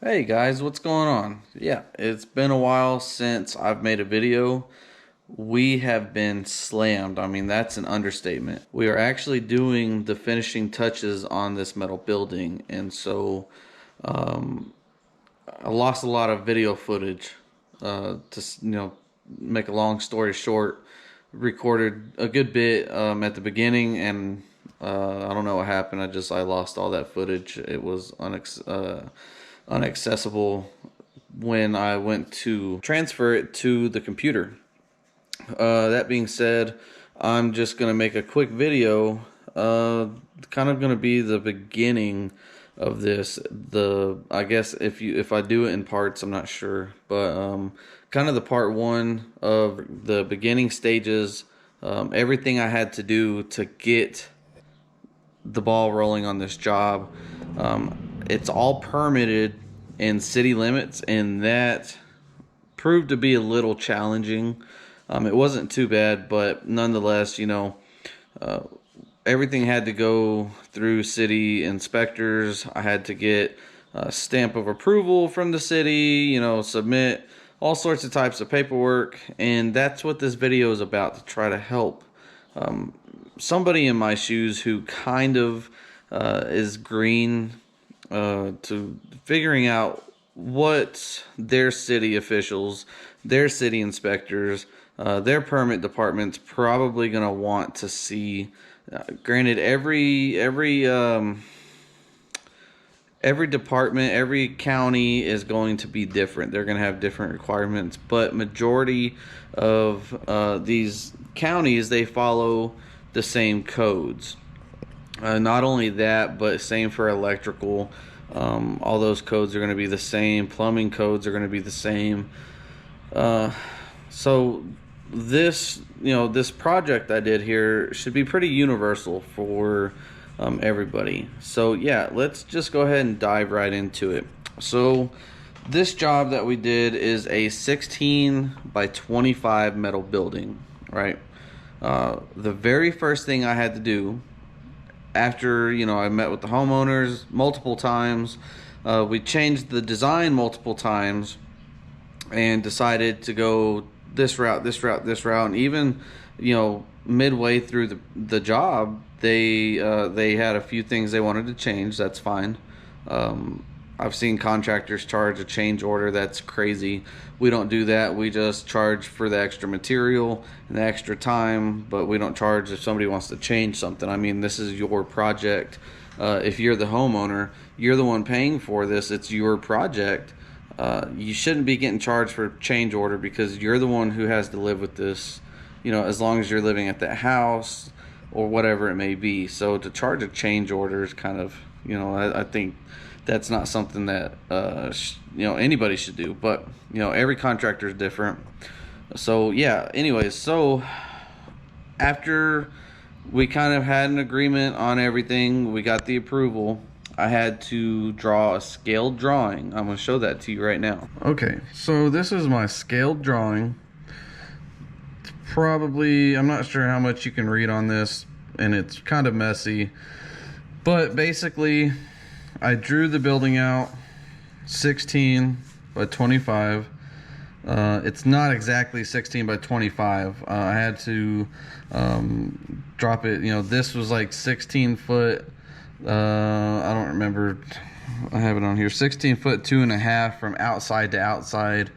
Hey guys, what's going on? Yeah, it's been a while since I've made a video. We have been slammed. I mean, that's an understatement. We are actually doing the finishing touches on this metal building, and so I lost a lot of video footage. Make a long story short, recorded a good bit at the beginning, and I don't know what happened. I lost all that footage. It was unaccessible when I went to transfer it to the computer. That being said, I'm just gonna make a quick video. Kind of gonna be the beginning of this. I guess if I do it in parts, I'm not sure, but kind of the part one of the beginning stages. Everything I had to do to get the ball rolling on this job. It's all permitted in city limits, and that proved to be a little challenging. It wasn't too bad, but nonetheless, everything had to go through city inspectors. I had to get a stamp of approval from the city, submit all sorts of types of paperwork, and that's what this video is about, to try to help somebody in my shoes who kind of is green to figuring out what their city officials, their city inspectors, their permit department's probably going to want to see. Granted, every department, every county is going to be different. They're going to have different requirements, but majority of these counties, they follow the same codes. Not only that, but same for electrical. All those codes are going to be the same. Plumbing codes are going to be the same. So this project I did here should be pretty universal for everybody. So yeah, let's just go ahead and dive right into it. So this job that we did is a 16 by 25 metal building, right? The very first thing I had to do after I met with the homeowners multiple times, we changed the design multiple times and decided to go this route, and even midway through the job, they had a few things they wanted to change. That's fine. I've seen contractors charge a change order. That's crazy. We don't do that. We just charge for the extra material and the extra time, but we don't charge if somebody wants to change something. I mean, this is your project. If you're the homeowner, you're the one paying for this. It's your project. You shouldn't be getting charged for change order because you're the one who has to live with this, as long as you're living at that house or whatever it may be. So to charge a change order is kind of, I think that's not something that anybody should do, but every contractor is different. So yeah, anyways, so after we kind of had an agreement on everything, we got the approval, I had to draw a scaled drawing. I'm going to show that to you right now. Okay, so this is my scaled drawing. It's probably, I'm not sure how much you can read on this, and it's kind of messy, but basically I drew the building out 16 by 25. It's not exactly 16 by 25. I had to drop it. This was like 16 foot. I don't remember. I have it on here. 16 foot 2.5 from outside to outside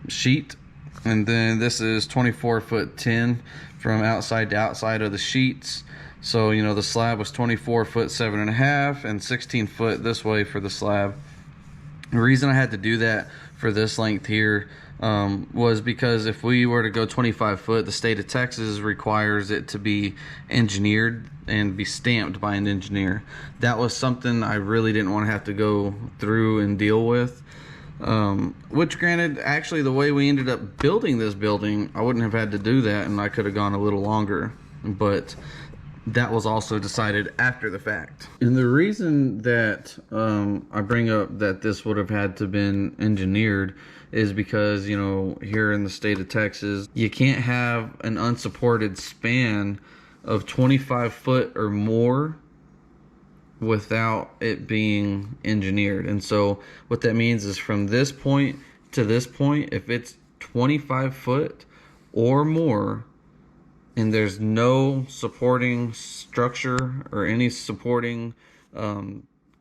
sheet. And then this is 24 foot 10 from outside to outside of the sheets. So, the slab was 24 foot 7.5 and 16 foot this way for the slab. The reason I had to do that for this length here was because if we were to go 25 foot, the state of Texas requires it to be engineered and be stamped by an engineer. That was something I really didn't want to have to go through and deal with. Which granted, actually the way we ended up building this building, I wouldn't have had to do that, and I could have gone a little longer. But that was also decided after the fact. And the reason that I bring up that this would have had to been engineered is because, here in the state of Texas, you can't have an unsupported span of 25 foot or more without it being engineered. And so what that means is from this point to this point, if it's 25 foot or more and there's no supporting structure or any supporting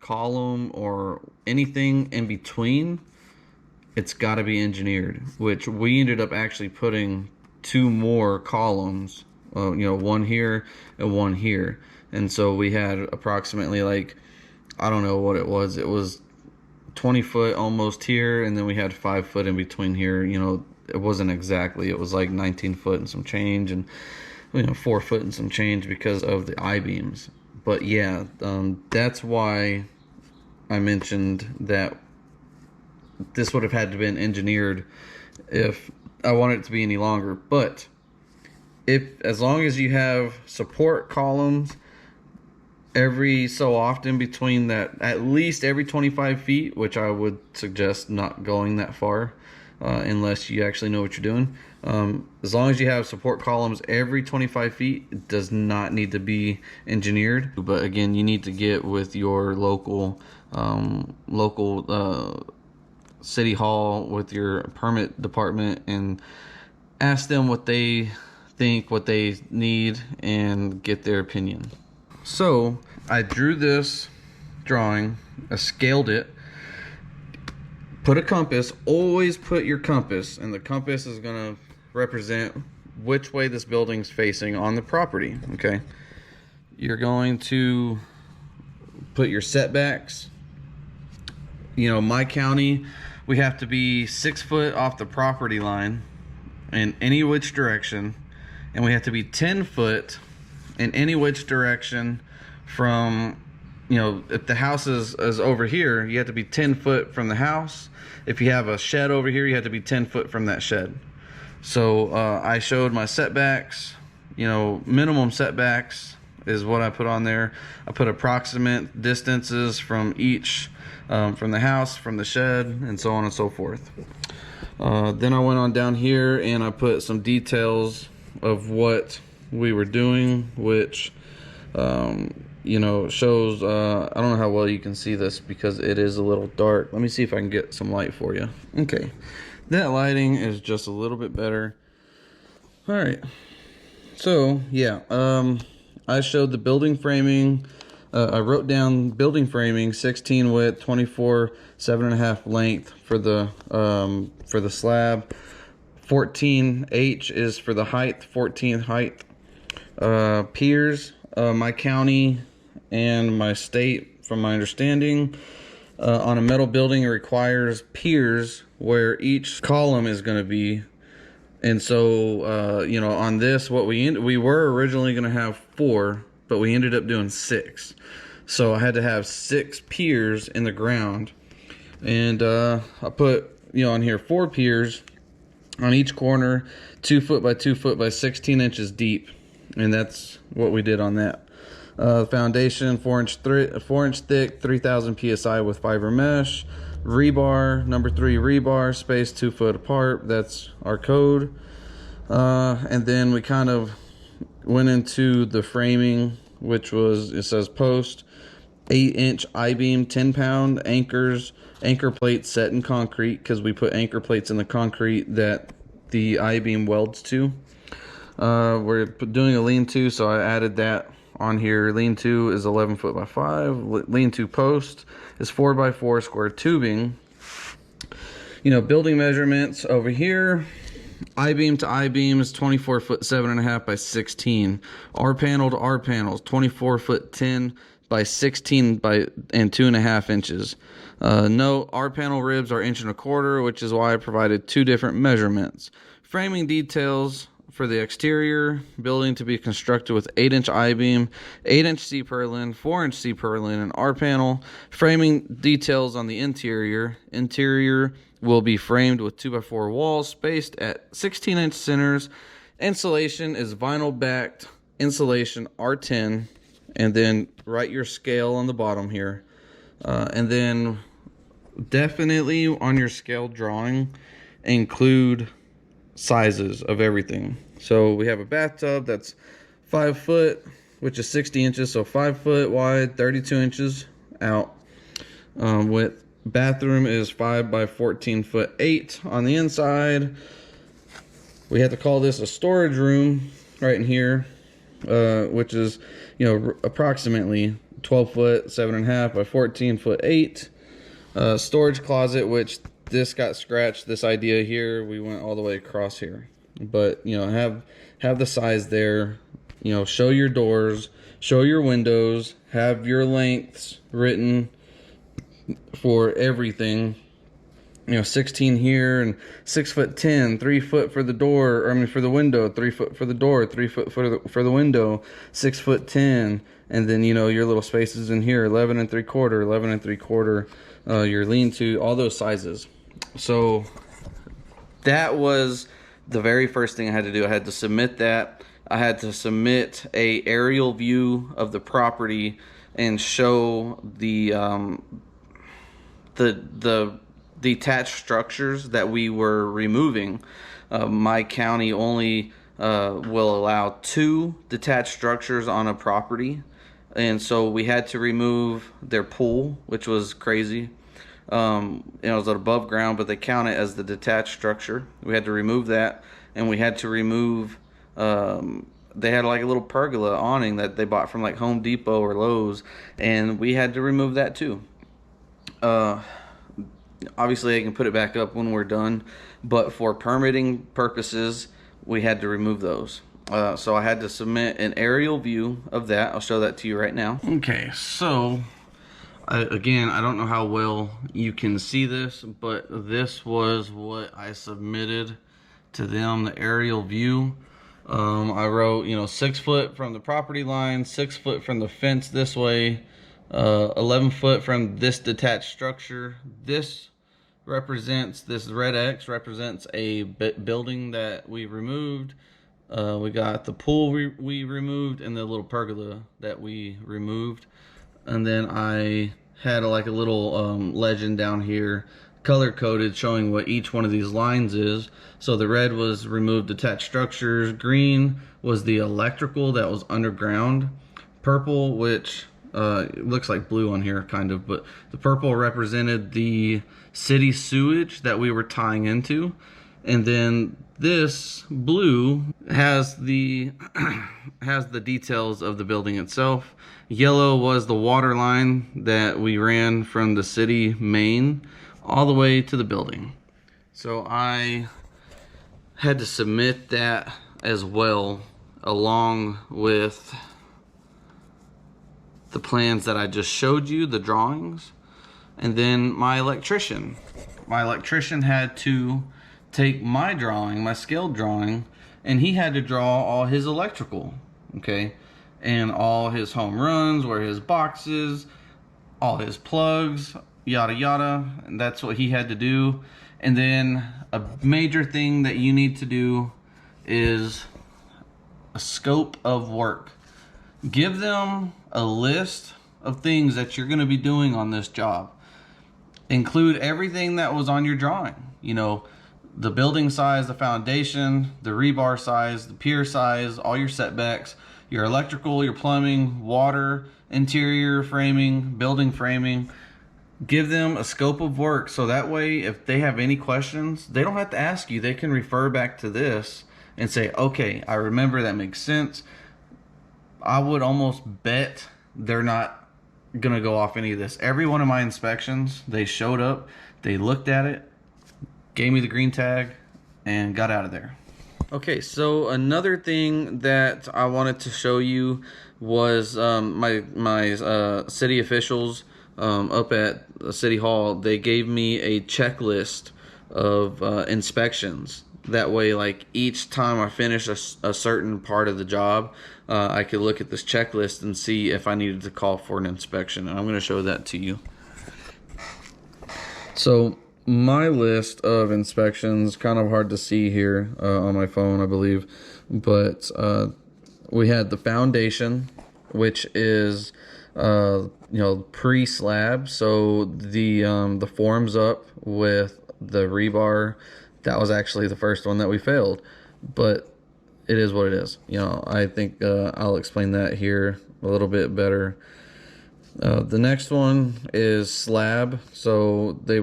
column or anything in between, it's got to be engineered, which we ended up actually putting 2 more columns, one here and one here. And so we had approximately, like, I don't know what it was. It was 20 foot almost here, and then we had 5 foot in between here. It wasn't exactly, it was like 19 foot and some change, and 4 foot and some change because of the I-beams. But yeah, that's why I mentioned that this would have had to have been engineered if I wanted it to be any longer. But as long as you have support columns every so often between that, at least every 25 feet, which I would suggest not going that far unless you actually know what you're doing. As long as you have support columns every 25 feet, it does not need to be engineered. But again, you need to get with your local city hall, with your permit department, and ask them what they think, what they need, and get their opinion. So I drew this drawing, I scaled it, put a compass. Always put your compass, and the compass is going to represent which way this building's facing on the property. Okay, you're going to put your setbacks. My county, we have to be 6 foot off the property line in any which direction, and we have to be 10 foot in any which direction from, if the house is over here, you have to be 10 foot from the house. If you have a shed over here, you have to be 10 foot from that shed. So I showed my setbacks. Minimum setbacks is what I put on there. I put approximate distances from each, from the house, from the shed, and so on and so forth. Then I went on down here and I put some details of what we were doing, which shows, I don't know how well you can see this because it is a little dark. Let me see if I can get some light for you. Okay, that lighting is just a little bit better. All right, so yeah, I showed the building framing. I wrote down building framing, 16 width, 24 7.5 length for the slab. 14H is for the height, 14 height. Piers, my county and my state, from my understanding, on a metal building, it requires piers where each column is going to be. And so, on this, what we were originally going to have 4, but we ended up doing 6. So I had to have 6 piers in the ground. And I put, on here 4 piers on each corner, 2 foot by 2 foot by 16 inches deep. And that's what we did on that. Foundation, 4 inch thick, 3000 PSI with fiber mesh. Rebar, number 3 rebar, spaced 2 foot apart. That's our code. And then we kind of went into the framing, which was, it says post, 8-inch I-beam, 10-pound anchor plates set in concrete, because we put anchor plates in the concrete that the I-beam welds to. We're doing a lean-to, so I added that on here. Lean-to is 11 foot by 5. Lean-to post is 4 by 4 square tubing. Building measurements over here. I-beam to I-beam is 24 foot 7.5 by 16. R panel to R panels, 24 foot 10 by 16 by and 2.5 inches. No, R panel ribs are 1.25 inches, which is why I provided 2 different measurements. Framing details for the exterior building to be constructed with 8-inch I-beam, 8-inch C-purlin, 4-inch C-purlin, and R-panel. Framing details on the interior. Interior will be framed with 2x4 walls spaced at 16-inch centers. Insulation is vinyl-backed insulation R10. And then write your scale on the bottom here. And then definitely on your scale drawing, include sizes of everything. So we have a bathtub that's 5 foot which is 60 inches, so 5 foot wide, 32 inches out. Width. Bathroom is 5 by 14 foot 8 on the inside. We had to call this a storage room right in here, which is, you know, approximately 12 foot 7.5 by 14 foot 8. Storage closet, which this got scratched. This idea here, we went all the way across here, but you know, have the size there. You know, show your doors, show your windows, have your lengths written for everything. You know, 16 here and 6 foot 10, 3 foot for the door, or I mean for the window, 3 foot for the door, 3 foot for the window, 6 foot 10, and then, you know, your little spaces in here, 11 and 3/4, 11 and 3/4, your lean-to, all those sizes. So that was the very first thing I had to do. I had to submit that. I had to submit a aerial view of the property and show the detached structures that we were removing. My county only will allow 2 detached structures on a property, and so we had to remove their pool, which was crazy. It was above ground, but they count it as the detached structure. We had to remove that, and we had to remove they had like a little pergola awning that they bought from like Home Depot or Lowe's, and we had to remove that too. Obviously I can put it back up when we're done, but for permitting purposes we had to remove those. So I had to submit an aerial view of that. I'll show that to you right now. Okay, so again, I don't know how well you can see this, but this was what I submitted to them, the aerial view. I wrote, you know, 6 foot from the property line, 6 foot from the fence this way, 11 foot from this detached structure. This red X represents a building that we removed. We got the pool we removed and the little pergola that we removed. And then I had like a little legend down here, color coded, showing what each one of these lines is. So the red was removed detached structures, green was the electrical that was underground, purple, which it looks like blue on here kind of, but the purple represented the city sewage that we were tying into, and then this blue has the has the details of the building itself. Yellow was the water line that we ran from the city main all the way to the building. So I had to submit that as well, along with the plans that I just showed you, the drawings. And then my electrician had to take my drawing, my scaled drawing, and he had to draw all his electrical, okay, and all his home runs, where his boxes, all his plugs, yada yada. And that's what he had to do. And then a major thing that you need to do is a scope of work. Give them a list of things that you're going to be doing on this job. Include everything that was on your drawing. You know, the building size, the foundation, the rebar size, the pier size, all your setbacks, your electrical, your plumbing, water, interior framing, building framing. Give them a scope of work, so that way if they have any questions, they don't have to ask you. They can refer back to this and say, okay, I remember, that makes sense. I would almost bet they're not gonna go off any of this. Every one of my inspections, they showed up, they looked at it, gave me the green tag, and got out of there. Okay, so another thing that I wanted to show you was my city officials up at City Hall. They gave me a checklist of inspections. That way, like, each time I finish a certain part of the job, I could look at this checklist and see if I needed to call for an inspection. And I'm going to show that to you. So my list of inspections, kind of hard to see here on my phone, I believe, but we had the foundation, which is pre-slab, so the forms up with the rebar. That was actually the first one that we failed, but it is what it is. You know, I think I'll explain that here a little bit better. The next one is slab. So they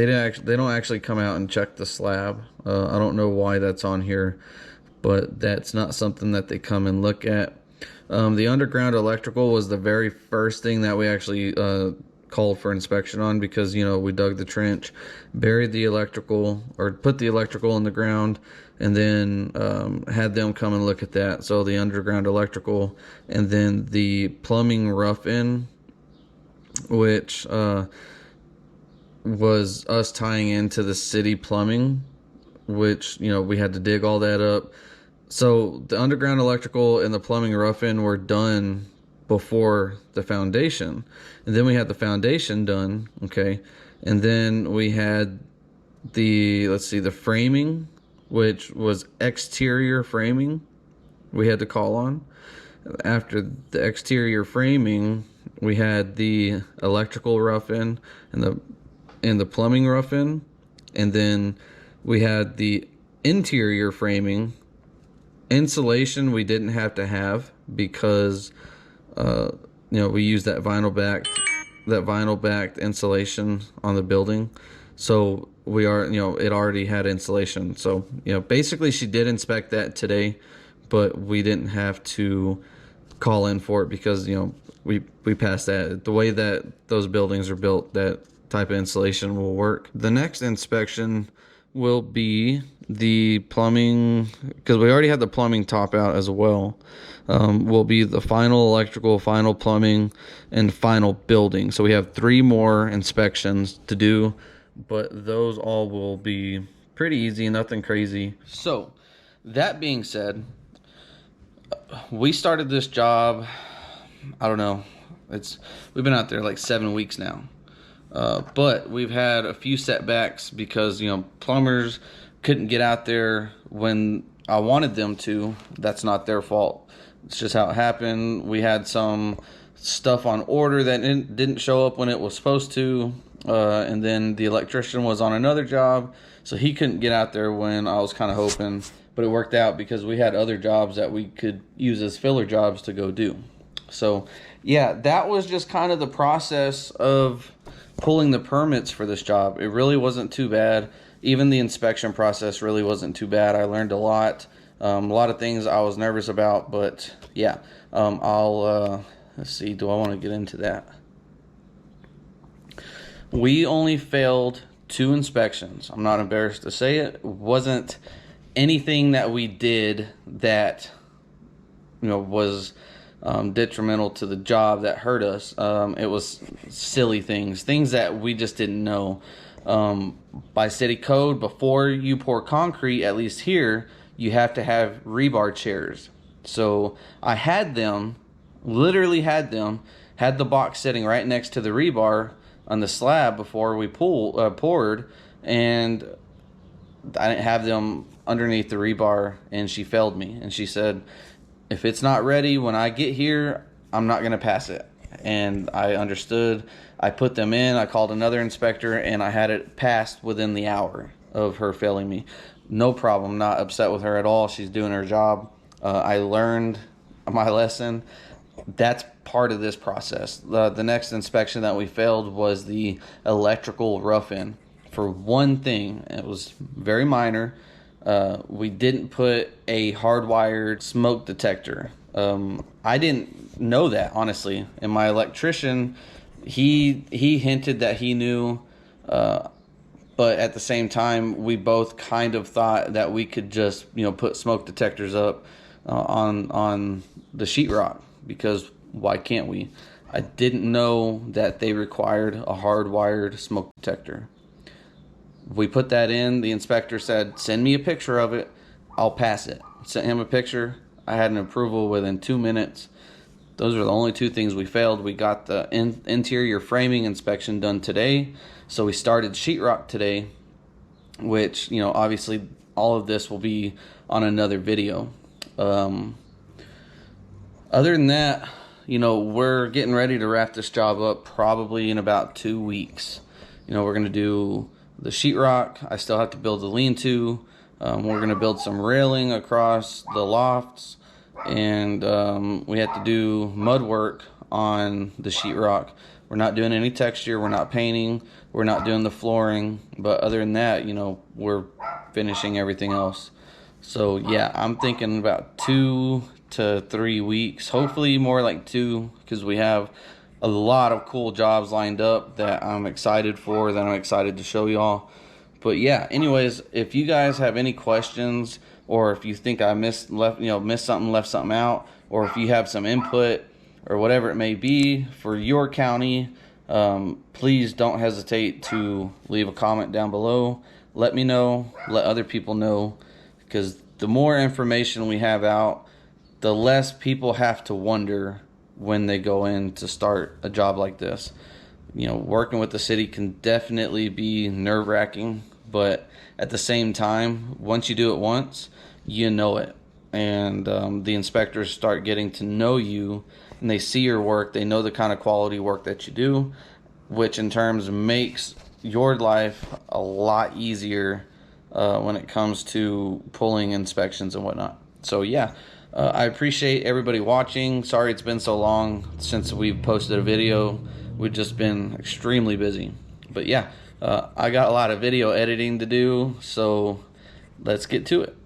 don't actually come out and check the slab. I don't know why that's on here, but that's not something that they come and look at. The underground electrical was the very first thing that we actually called for inspection on, because, you know, we dug the trench, buried the electrical, or put the electrical in the ground, and then had them come and look at that. So the underground electrical, and then the plumbing rough-in, which was us tying into the city plumbing, which, you know, we had to dig all that up. So the underground electrical and the plumbing rough-in were done before the foundation, and then we had the foundation done, okay, and then we had the, let's see, the framing, which was exterior framing, we had to call on. After the exterior framing, we had the electrical rough-in and the plumbing rough-in, and then we had the interior framing. Insulation we didn't have to have because you know, we used that vinyl backed insulation on the building, so we are, you know, it already had insulation. So, you know, basically she did inspect that today, but we didn't have to call in for it because, you know, we passed that. The way that those buildings are built, that type of insulation will work. The next inspection will be the plumbing, because we already had the plumbing top out as well. Will be the final electrical, final plumbing, and final building. So we have 3 more inspections to do, but those all will be pretty easy, nothing crazy. So that being said, we started this job, I don't know, we've been out there like 7 weeks now. But we've had a few setbacks because, you know, plumbers couldn't get out there when I wanted them to. That's not their fault. It's just how it happened. We had some stuff on order that didn't show up when it was supposed to. And then the electrician was on another job, so he couldn't get out there when I was kind of hoping. But it worked out because we had other jobs that we could use as filler jobs to go do. So, yeah, that was just kind of the process of pulling the permits for this job. It really wasn't too bad. Even the inspection process really wasn't too bad. I learned a lot of things I was nervous about, but yeah, let's see, do I want to get into that? We only failed 2 inspections. I'm not embarrassed to say it. It wasn't anything that we did that, you know, was detrimental to the job that hurt us. It was silly things that we just didn't know. By city code, before you pour concrete, at least here, you have to have rebar chairs. So I had them, literally had the box sitting right next to the rebar on the slab before we poured, and I didn't have them underneath the rebar, and she failed me, and she said, if it's not ready when I get here, I'm not going to pass it. And I understood. I put them in. I called another inspector, and I had it passed within the hour of her failing me. No problem. Not upset with her at all. She's doing her job. I learned my lesson. That's part of this process. The next inspection that we failed was the electrical rough-in. For one thing, it was very minor. We didn't put a hardwired smoke detector. I didn't know that, honestly. And my electrician, he hinted that he knew, but at the same time, we both kind of thought that we could just, you know, put smoke detectors up on the sheetrock, because why can't we? I didn't know that they required a hardwired smoke detector. We put that in. The inspector said, send me a picture of it. I'll pass it. Sent him a picture. I had an approval within 2 minutes. Those are the only 2 things we failed. We got the interior framing inspection done today. So we started sheetrock today, which, you know, obviously all of this will be on another video. Other than that, you know, we're getting ready to wrap this job up probably in about 2 weeks. You know, we're going to do the sheetrock. I still have to build the lean-to. We're going to build some railing across the lofts, and we have to do mud work on the sheetrock. We're not doing any texture, we're not painting, we're not doing the flooring, but other than that, you know, we're finishing everything else. So yeah, I'm thinking about 2 to 3 weeks, hopefully more like 2, because we have a lot of cool jobs lined up that I'm excited for, that I'm excited to show y'all. But yeah, anyways, if you guys have any questions, or if you think I missed something, left something out, or if you have some input or whatever it may be for your county, please don't hesitate to leave a comment down below. Let me know, let other people know, because the more information we have out, the less people have to wonder when they go in to start a job like this. You know, working with the city can definitely be nerve-wracking, but at the same time, once you do it once, you know it. And the inspectors start getting to know you, and they see your work, they know the kind of quality work that you do, which in terms makes your life a lot easier when it comes to pulling inspections and whatnot. So yeah, I appreciate everybody watching. Sorry it's been so long since we've posted a video. We've just been extremely busy. But yeah, I got a lot of video editing to do, so let's get to it.